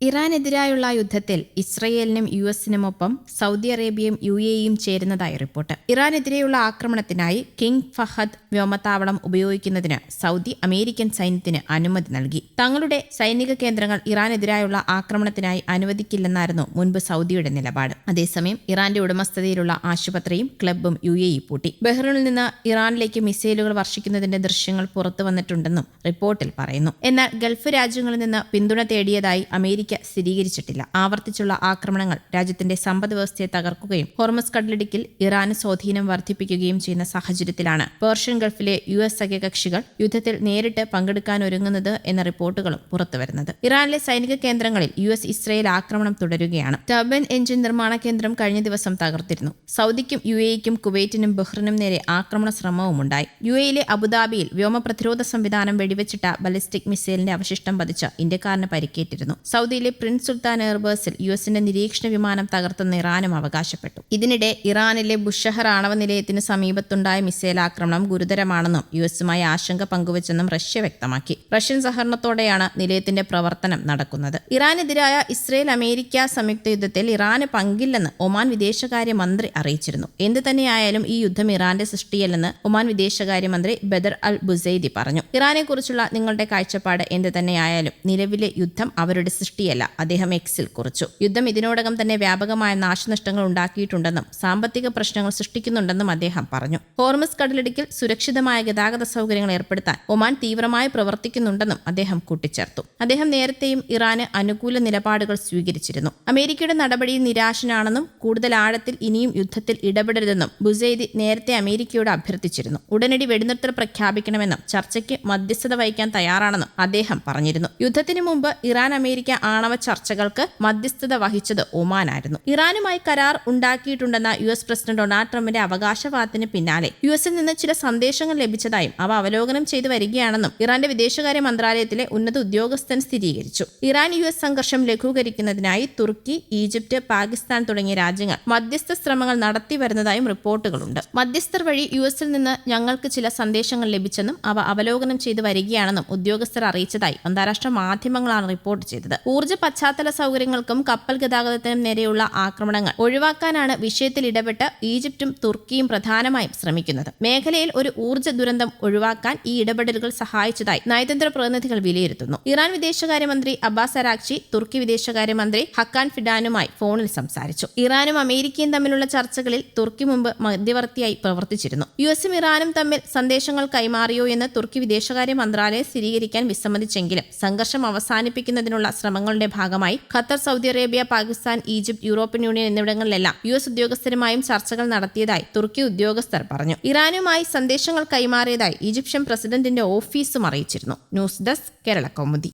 ഇറാനെതിരായുള്ള യുദ്ധത്തിൽ ഇസ്രയേലിനും യുഎസിനുമൊപ്പം Saudi അറേബ്യയും യുഎഇയും ചേരുന്നതായി report. ഇറാനെതിരെയുള്ള ആക്രമണത്തിനായി king Fahad വ്യോമത്താവളം ഉപയോഗിക്കുന്നതിന് Saudi American സൈന്യത്തിന് അനുമതി നൽകി. തങ്ങളുടെ സൈനിക കേന്ദ്രങ്ങൾ ഇറാനെതിരായുള്ള ആക്രമണത്തിനായി അനുവദിക്കില്ലെന്നായിരുന്നു മുൻപ് സൗദിയുടെ നിലപാട്. അതേസമയം ഇറാന്റെ ഉടമസ്ഥതയിലുള്ള ആശുപത്രിയും ക്ലബ്ബും യുഎഇ പൂട്ടി. ബഹ്റൈനിൽ നിന്ന് ഇറാനിലേക്ക് മിസൈലുകൾ വർഷിക്കുന്നതിന്റെ ദൃശ്യങ്ങൾ പുറത്തു വന്നിട്ടുണ്ടെന്നും റിപ്പോർട്ടിൽ പറയുന്നു. എന്നാൽ ഗൾഫ് രാജ്യങ്ങളിൽ നിന്ന് പിന്തുണ തേടിയതായി അമേരിക്ക സ്ഥിരീകരിച്ചിട്ടില്ല. ആവർത്തിച്ചുള്ള ആക്രമണങ്ങൾ രാജ്യത്തിന്റെ സമ്പദ് വ്യവസ്ഥയെ തകർക്കുകയും ഹോർമസ് കടലിടുക്കിൽ ഇറാന് സ്വാധീനം വർദ്ധിപ്പിക്കുകയും ചെയ്യുന്ന സാഹചര്യത്തിലാണ് പേർഷ്യൻ ഗൾഫിലെ യുഎസ് സഖ്യകക്ഷികൾ യുദ്ധത്തിൽ നേരിട്ട് പങ്കെടുക്കാനൊരുങ്ങുന്നത് എന്ന റിപ്പോർട്ടുകളും പുറത്തുവരുന്നത്. ഇറാനിലെ സൈനിക കേന്ദ്രങ്ങളിൽ യുഎസ് ഇസ്രയേൽ ആക്രമണം തുടരുകയാണ്. ടർബൈൻ എഞ്ചിൻ നിർമ്മാണ കേന്ദ്രം കഴിഞ്ഞ ദിവസം തകർത്തിരുന്നു. സൗദിക്കും യുഎഇക്കും കുവൈറ്റിനും ബഹ്റിനും നേരെ ആക്രമണ ശ്രമവുമുണ്ടായി. യുഎഇയിലെ അബുദാബിയിൽ വ്യോമ പ്രതിരോധ സംവിധാനം വെടിവെച്ചിട്ട ബലിസ്റ്റിക് മിസൈലിന്റെ അവശിഷ്ടം പതിച്ച് ഇന്ത്യക്കാരന് പരിക്കേറ്റിരുന്നു. സൗദിയിലെ പ്രിൻസ് സുൽത്താൻ എയർബേസിൽ യുഎസിന്റെ നിരീക്ഷണ വിമാനം തകർത്തെന്ന് ഇറാനും അവകാശപ്പെട്ടു. ഇതിനിടെ ഇറാനിലെ ബുഷഹർ ആണവ നിലയത്തിന് സമീപത്തുണ്ടായ മിസൈൽ ആക്രമണം ഗുരുതരമാണെന്നും യുഎസുമായി ആശങ്ക പങ്കുവച്ചെന്നും റഷ്യ വ്യക്തമാക്കി. റഷ്യൻ സഹകരണത്തോടെയാണ് നിലയത്തിന്റെ പ്രവർത്തനം നടക്കുന്നത്. ഇറാനെതിരായ ഇസ്രയേൽ അമേരിക്ക സംയുക്ത യുദ്ധത്തിൽ ഇറാന് പങ്കില്ലെന്ന് ഒമാൻ വിദേശകാര്യമന്ത്രി അറിയിച്ചിരുന്നു. എന്ത് തന്നെയായാലും ഈ യുദ്ധം ഇറാന്റെ സൃഷ്ടിയല്ലെന്ന് ഒമാൻ വിദേശകാര്യമന്ത്രി ബദർ അൽ ബുസൈദി പറഞ്ഞു. ഇറാനെക്കുറിച്ചുള്ള നിങ്ങളുടെ കാഴ്ചപ്പാട് എന്ത് തന്നെയായാലും നിലവിലെ യുദ്ധം അവരുടെ സൃഷ്ടിയല്ല, അദ്ദേഹം എക്സിൽ കുറിച്ചു. യുദ്ധം ഇതിനോടകം തന്നെ വ്യാപകമായ നാശനഷ്ടങ്ങൾ ഉണ്ടാക്കിയിട്ടുണ്ടെന്നും സാമ്പത്തിക പ്രശ്നങ്ങൾ സൃഷ്ടിക്കുന്നുണ്ടെന്നും അദ്ദേഹം പറഞ്ഞു. ഹോർമസ് കടലിടുക്കിൽ സുരക്ഷിതമായ ഗതാഗത സൗകര്യങ്ങൾ ഏർപ്പെടുത്താൻ ഒമാൻ തീവ്രമായി പ്രവർത്തിക്കുന്നുണ്ടെന്നും അദ്ദേഹം കൂട്ടിച്ചേർത്തു. അദ്ദേഹം നേരത്തെയും ഇറാന് അനുകൂല നിലപാടുകൾ സ്വീകരിച്ചിരുന്നു. അമേരിക്കയുടെ നടപടിയിൽ നിരാശനാണെന്നും കൂടുതൽ ആഴത്തിൽ ഇനിയും യുദ്ധത്തിൽ ഇടപെടരുതെന്നും ബുസൈദി നേരത്തെ അമേരിക്കയോട് അഭ്യർത്ഥിച്ചിരുന്നു. ഉടനടി വെടിനിർത്തൽ പ്രഖ്യാപിക്കണമെന്നും ചർച്ചയ്ക്ക് മധ്യസ്ഥത വഹിക്കാൻ തയ്യാറാണെന്നും അദ്ദേഹം പറഞ്ഞിരുന്നു. യുദ്ധത്തിന് മുമ്പ് ഇറാൻ അമേരിക്ക ആണവ ചർച്ചകൾക്ക് മധ്യസ്ഥത വഹിച്ചത് ഒമാനായിരുന്നു. ഇറാനുമായി കരാർ ഉണ്ടാക്കിയിട്ടുണ്ടെന്ന യുഎസ് പ്രസിഡന്റ് ഡൊണാൾഡ് ട്രംപിന്റെ അവകാശവാദത്തിന് പിന്നാലെ യുഎസിൽ നിന്ന് ചില സന്ദേശങ്ങൾ ലഭിച്ചതായും അവ അവലോകനം ചെയ്തു വരികയാണെന്നും ഇറാന്റെ വിദേശകാര്യ മന്ത്രാലയത്തിലെ ഉന്നത ഉദ്യോഗസ്ഥൻ സ്ഥിരീകരിച്ചു. ഇറാൻ യുഎസ് സംഘർഷം ലഘൂകരിക്കുന്നതിനായി തുർക്കി, ഈജിപ്ത്, പാകിസ്ഥാൻ തുടങ്ങിയ രാജ്യങ്ങൾ മധ്യസ്ഥ ശ്രമങ്ങൾ നടത്തി വരുന്നതായും റിപ്പോർട്ടുകളുണ്ട്. മധ്യസ്ഥർ വഴി യുഎസിൽ നിന്ന് ഞങ്ങൾക്ക് ചില സന്ദേശങ്ങൾ ലഭിച്ചെന്നും അവ അവലോകനം ചെയ്തു വരികയാണെന്നും ഉദ്യോഗസ്ഥർ അറിയിച്ചതായി അന്താരാഷ്ട്ര മാധ്യമങ്ങളാണ് റിപ്പോർട്ട് ചെയ്തത്. ഊർജ്ജ പശ്ചാത്തല സൗകര്യങ്ങൾക്കും കപ്പൽ ഗതാഗതത്തിനും നേരെയുള്ള ആക്രമണങ്ങൾ ഒഴിവാക്കാനാണ് വിഷയത്തിൽ ഇടപെട്ട് ഈജിപ്തും തുർക്കിയും പ്രധാനമായും ശ്രമിക്കുന്നത്. മേഖലയിൽ ഒരു ഊർജ്ജ ദുരന്തം ഒഴിവാക്കാൻ ഈ ഇടപെടലുകൾ സഹായിച്ചതായി നയതന്ത്ര പ്രതിനിധികൾ വിലയിരുത്തുന്നു. ഇറാൻ വിദേശകാര്യമന്ത്രി അബ്ബാസ് അരാക്ചി തുർക്കി വിദേശകാര്യമന്ത്രി ഹക്കാൻ ഫിഡാനുമായി ഫോണിൽ സംസാരിച്ചു. ഇറാനും അമേരിക്കയും തമ്മിലുള്ള ചർച്ചകളിൽ തുർക്കി മുമ്പ് മധ്യവർത്തിയായി പ്രവർത്തിച്ചിരുന്നു. യുഎസും ഇറാനും തമ്മിൽ സന്ദേശങ്ങൾ കൈമാറിയോ എന്ന് തുർക്കി വിദേശകാര്യ മന്ത്രാലയം സ്ഥിരീകരിക്കാൻ വിസമ്മതിച്ചെങ്കിലും സംഘർഷം അവസാനിപ്പിക്കുന്നതിനുള്ള ശ്രമങ്ങളുടെ ഭാഗമായി Qatar, Saudi Arabia, Pakistan, Egypt, European Union എന്നിവിടങ്ങളിലെല്ലാം യുഎസ് ഉദ്യോഗസ്ഥരുമായും ചർച്ചകൾ നടത്തിയതായി തുർക്കി ഉദ്യോഗസ്ഥർ പറഞ്ഞു. ഇറാനുമായി സന്ദേശങ്ങൾ കൈമാറിയതായി ഈജിപ്ഷ്യൻ പ്രസിഡന്റിന്റെ ഓഫീസും അറിയിച്ചിരുന്നു. News desk, Kerala Kaumudi.